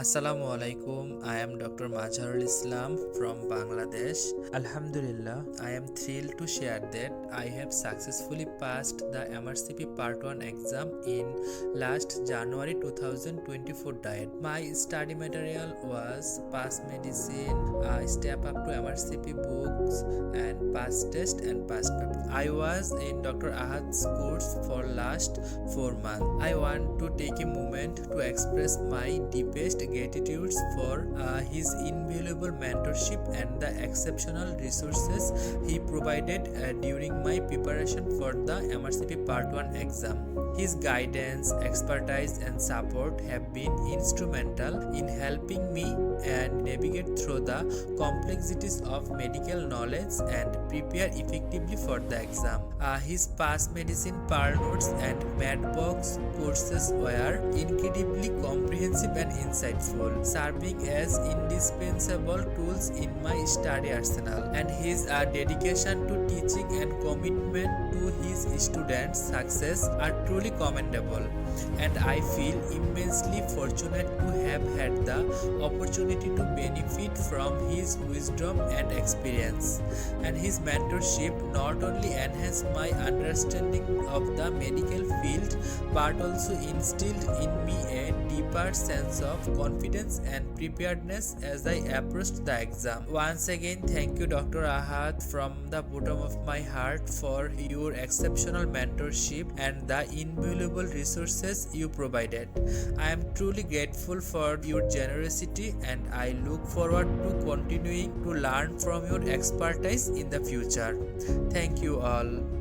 Assalamu alaikum. I am Dr. Mazharul Islam from Bangladesh. Alhamdulillah, I am thrilled to share that I have successfully passed the MRCP Part 1 exam in last January 2024 date. My study material was PASSMEDICINE, Step Up to MRCP books, and PASTEST and PASSMEDICINE. I was in Dr. AHAD'S course for last 4 months. I want to take a moment to express my deepest gratitude for his invaluable mentorship and the exceptional resources he provided during my preparation for the MRCP Part 1 exam. His guidance, expertise, and support have been instrumental in helping me and navigate through the complexities of medical knowledge and prepare effectively for the exam. His past medicine pearl notes and MADBOX courses were incredibly comprehensive and insightful, serving as indispensable tools in my study arsenal. And his dedication to teaching and commitment to his students' success are truly commendable. And I feel immensely fortunate to have had the opportunity to benefit from his wisdom and experience. And his mentorship not only enhanced my understanding of the medical field but also instilled in me a deeper sense of confidence and preparedness as I approached the exam. Once again, thank you Dr. Ahad from the bottom of my heart for your exceptional mentorship and the invaluable resources you provided. I am truly grateful for your generosity and I look forward to continuing to learn from your expertise in the future. Thank you all.